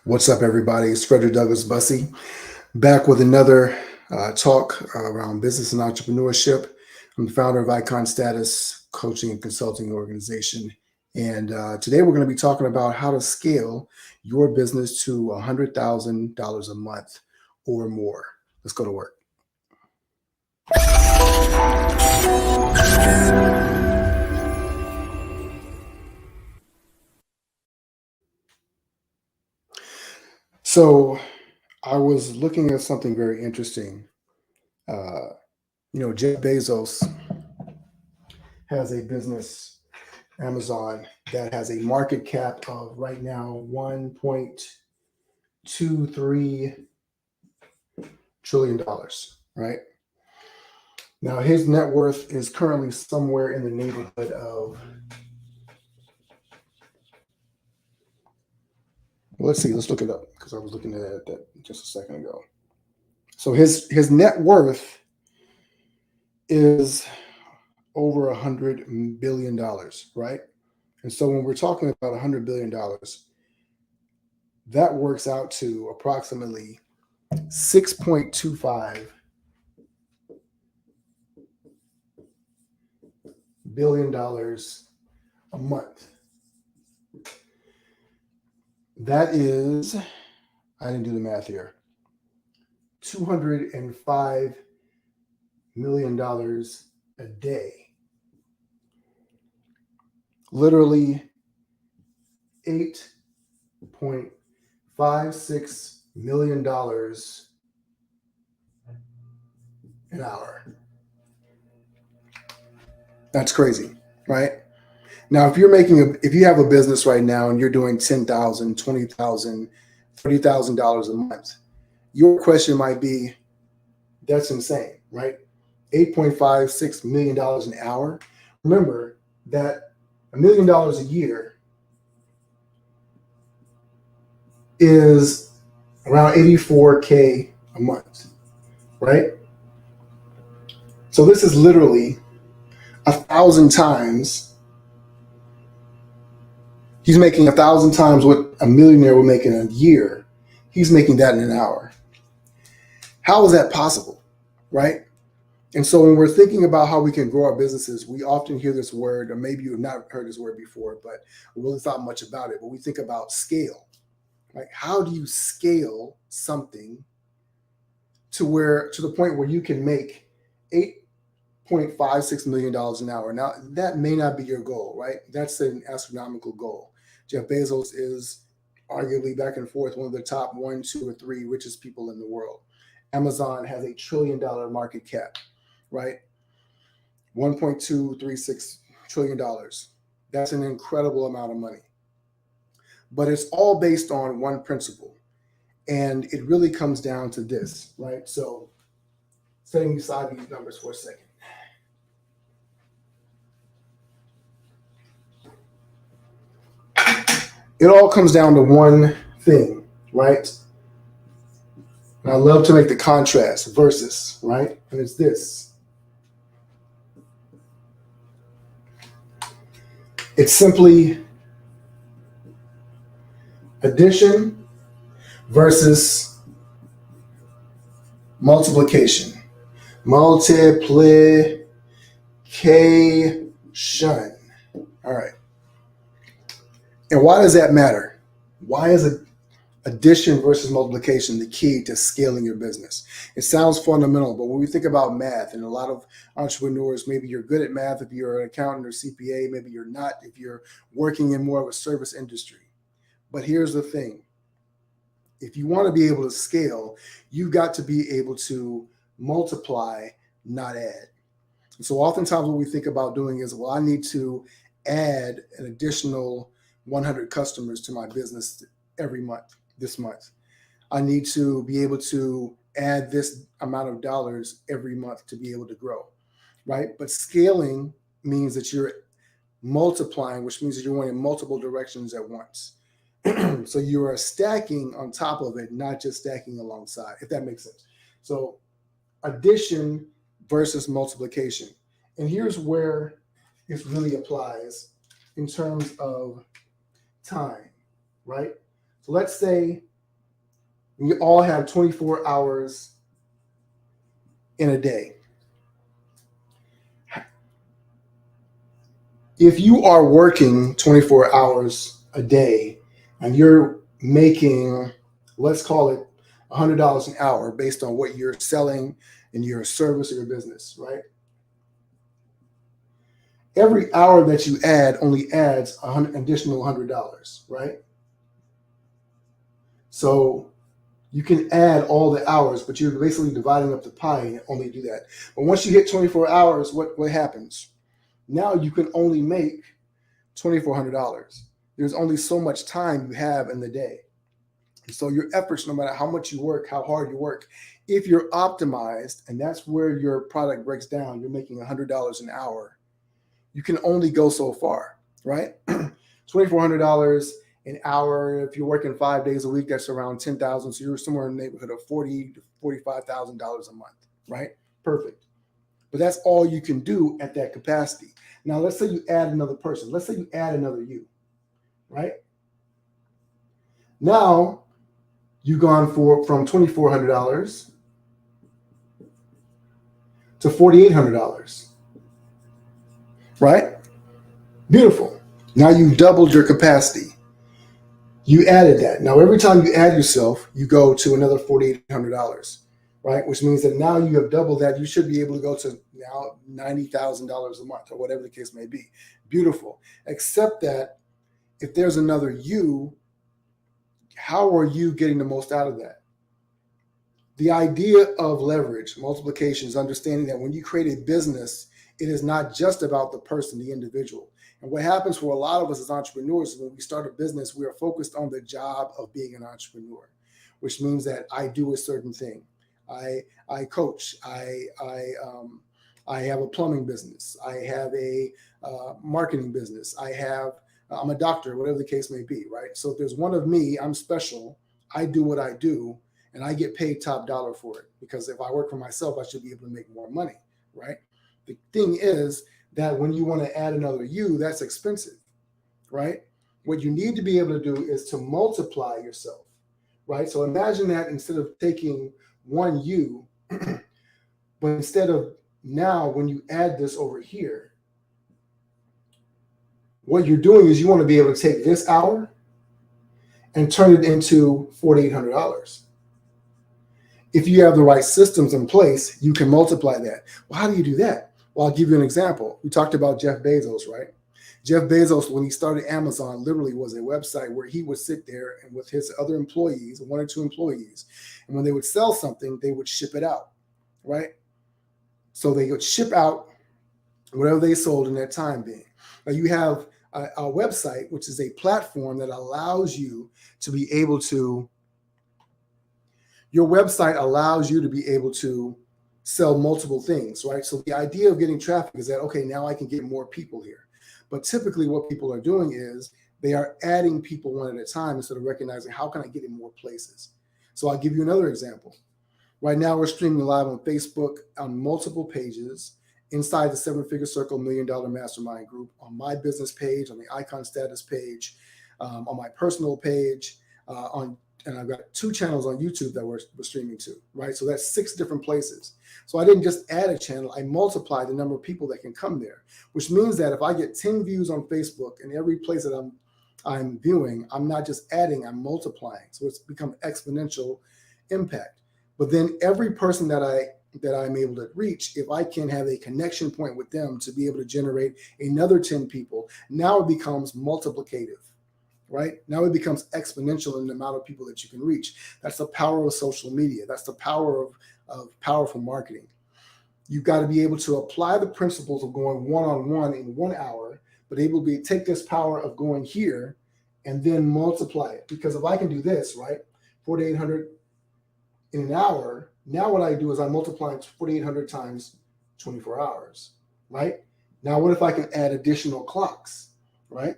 What's up, everybody? It's Fredrick Douglas Bussey back with another talk around business and entrepreneurship. I'm the founder of Icon Status Coaching and Consulting Organization. And today we're going to be talking about how to scale your business to $100,000 a month or more. Let's go to work. So I was looking at something very interesting. Jeff Bezos has a business, Amazon, that has a market cap of right now $1.23 trillion, right? Now his net worth is currently somewhere in the neighborhood of, let's look it up because I was looking at that just a second ago. So his net worth is over $100 billion, right? And so when we're talking about $100 billion, that works out to approximately $6.25 billion a month. That is, I didn't do the math here, $205 million a day. Literally $8.56 million an hour. That's crazy, right? Now, if you have a business right now and you're doing $10,000, $20,000, $30,000 a month, your question might be, that's insane, right? $8.56 million an hour. Remember that $1 million a year is around 84K a month, right? So this is literally 1,000 times. He's making 1,000 times what a millionaire would make in a year. He's making that in an hour. How is that possible, right? And so when we're thinking about how we can grow our businesses, we often hear this word, or maybe you've not heard this word before, but we really thought much about it. But we think about scale. Like, how do you scale something to the point where you can make $8.56 million an hour? Now, that may not be your goal, right? That's an astronomical goal. Jeff Bezos is arguably back and forth one of the top 1, 2, or 3 richest people in the world. Amazon has $1 trillion market cap, right? $1.236 trillion. That's an incredible amount of money. But it's all based on one principle. And it really comes down to this, right? So setting aside these numbers for a second. It all comes down to one thing, right? And I love to make the contrast, versus, right? And it's this. It's simply addition versus multiplication. Multiplication. All right. And why does that matter? Why is addition versus multiplication the key to scaling your business? It sounds fundamental, but when we think about math, and a lot of entrepreneurs, maybe you're good at math if you're an accountant or CPA, maybe you're not if you're working in more of a service industry. But here's the thing. If you want to be able to scale, you've got to be able to multiply, not add. And so oftentimes what we think about doing is, well, I need to add an additional 100 customers to my business every month, this month. I need to be able to add this amount of dollars every month to be able to grow, right? But scaling means that you're multiplying, which means that you're going in multiple directions at once. So you are stacking on top of it, not just stacking alongside, if that makes sense. So addition versus multiplication. And here's where it really applies in terms of time, right? So let's say We all have 24 hours in a day. If you are working 24 hours a day and you're making, let's call it $100 an hour based on what you're selling in your service or your business, right? Every hour that you add only adds an additional $100, right? So you can add all the hours, but you're basically dividing up the pie and only do that. But once you hit 24 hours, what happens? Now you can only make $2,400. There's only so much time you have in the day. So your efforts, no matter how much you work, how hard you work, if you're optimized, and that's where your product breaks down, you're making $100 an hour, you can only go so far, right? $2,400 an hour. If you're working 5 days a week, that's around $10,000. So you're somewhere in the neighborhood of $40,000 to $45,000 a month, right? Perfect. But that's all you can do at that capacity. Now, let's say you add another person. Let's say you add another you, right? Now, you've gone from $2,400 to $4,800, right? Beautiful. Now you've doubled your capacity. You added that. Now, every time you add yourself, you go to another $4,800, right? Which means that now you have doubled that. You should be able to go to now $90,000 a month or whatever the case may be. Beautiful. Except that if there's another you, how are you getting the most out of that? The idea of leverage, multiplication, is understanding that when you create a business, it is not just about the person, the individual. And what happens for a lot of us as entrepreneurs is when we start a business, we are focused on the job of being an entrepreneur, which means that I do a certain thing. I coach. I have a plumbing business. I have a marketing business. I'm a doctor, whatever the case may be, right? So if there's one of me, I'm special. I do what I do, and I get paid top dollar for it. Because if I work for myself, I should be able to make more money, right? The thing is that when you want to add another you, that's expensive, right? What you need to be able to do is to multiply yourself, right? So imagine that instead of taking one you, but instead of now when you add this over here, what you're doing is you want to be able to take this hour and turn it into $4,800. If you have the right systems in place, you can multiply that. Well, how do you do that? Well, I'll give you an example. We talked about Jeff Bezos, right? Jeff Bezos, when he started Amazon, literally was a website where he would sit there and with his other employees, 1 or 2 employees, and when they would sell something, they would ship it out, right? So they would ship out whatever they sold in that time being. Now you have a website, which is a platform that allows you to be able to, your website allows you to be able to sell multiple things, right? So the idea of getting traffic is that, okay, now I can get more people here. But typically what people are doing is they are adding people one at a time instead of recognizing how can I get in more places. So I'll give you another example. Right now we're streaming live on Facebook on multiple pages inside the 7-Figure Circle $1 Million Mastermind group, on my business page, on the icon status page, on my personal page, and I've got 2 channels on YouTube that we're streaming to, right? So that's 6 different places. So I didn't just add a channel, I multiplied the number of people that can come there, which means that if I get 10 views on Facebook and every place that I'm viewing, I'm not just adding, I'm multiplying. So it's become exponential impact. But then every person that I'm able to reach, if I can have a connection point with them to be able to generate another 10 people, now it becomes multiplicative. Right? Now it becomes exponential in the amount of people that you can reach. That's the power of social media. That's the power of powerful marketing. You've got to be able to apply the principles of going one-on-one in 1 hour, but able to take this power of going here and then multiply it. Because if I can do this, right, 4,800 in an hour, now what I do is I multiply 4,800 times 24 hours, right? Now what if I can add additional clocks, right?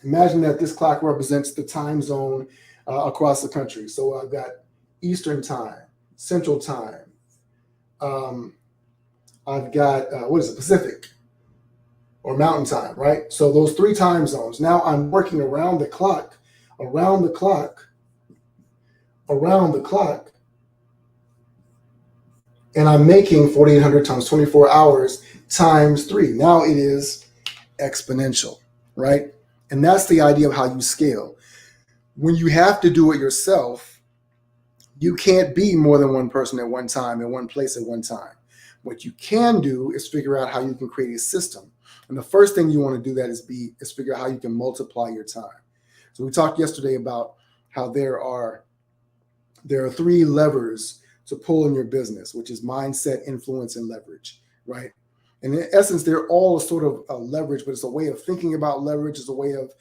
Imagine that this clock represents the time zone across the country. So I've got Eastern time, Central time. I've got, Pacific or Mountain time, right? So those 3 time zones. Now I'm working around the clock around the clock, and I'm making 4,800 times 24 hours times 3. Now it is exponential, right? And that's the idea of how you scale. When you have to do it yourself, you can't be more than one person at one time in one place at one time. What you can do is figure out how you can create a system. And the first thing you want to do that is figure out how you can multiply your time. So we talked yesterday about how there are 3 levers to pull in your business, which is mindset, influence, and leverage, right? And in essence, they're all sort of a leverage, but it's a way of thinking about leverage, it's a way of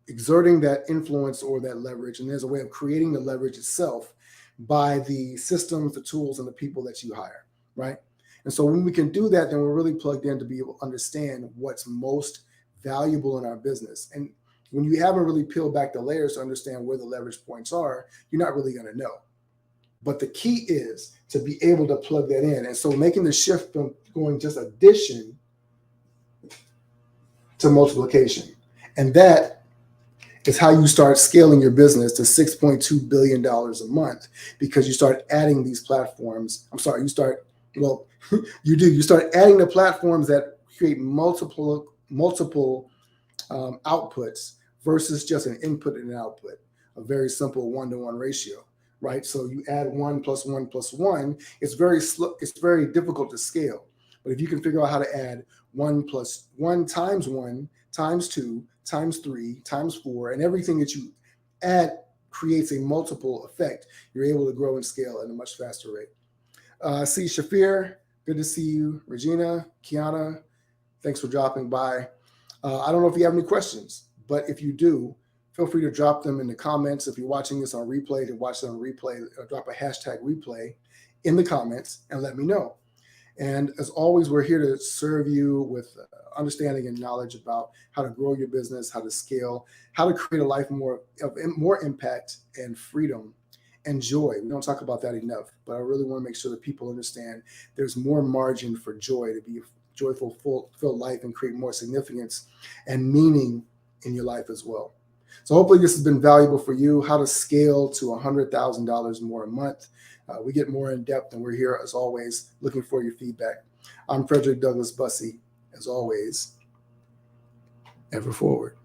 exerting that influence or that leverage. And there's a way of creating the leverage itself by the systems, the tools, and the people that you hire, right? And so when we can do that, then we're really plugged in to be able to understand what's most valuable in our business. And when you haven't really peeled back the layers to understand where the leverage points are, you're not really going to know. But the key is to be able to plug that in. And so making the shift from going just addition to multiplication. And that is how you start scaling your business to $6.2 billion a month, because you start adding these platforms. You start adding the platforms that create multiple outputs versus just an input and an output, a very simple 1-to-1 ratio, right? So you add 1 plus 1 plus 1, it's very difficult to scale. But if you can figure out how to add 1 plus 1 times 1 times 2 times 3 times 4, and everything that you add creates a multiple effect, you're able to grow and scale at a much faster rate. See Shafir, good to see you. Regina, Kiana, thanks for dropping by. I don't know if you have any questions, but if you do, feel free to drop them in the comments. If you're watching this on replay, to watch it on replay, drop a hashtag replay in the comments and let me know. And as always, we're here to serve you with understanding and knowledge about how to grow your business, how to scale, how to create a life of more impact and freedom and joy. We don't talk about that enough, but I really want to make sure that people understand there's more margin for joy, to be a joyful, fulfilled life and create more significance and meaning in your life as well. So hopefully this has been valuable for you, how to scale to $100,000 more a month. We get more in depth, and we're here as always looking for your feedback. I'm Fredrick Douglas Bussey, as always, ever forward.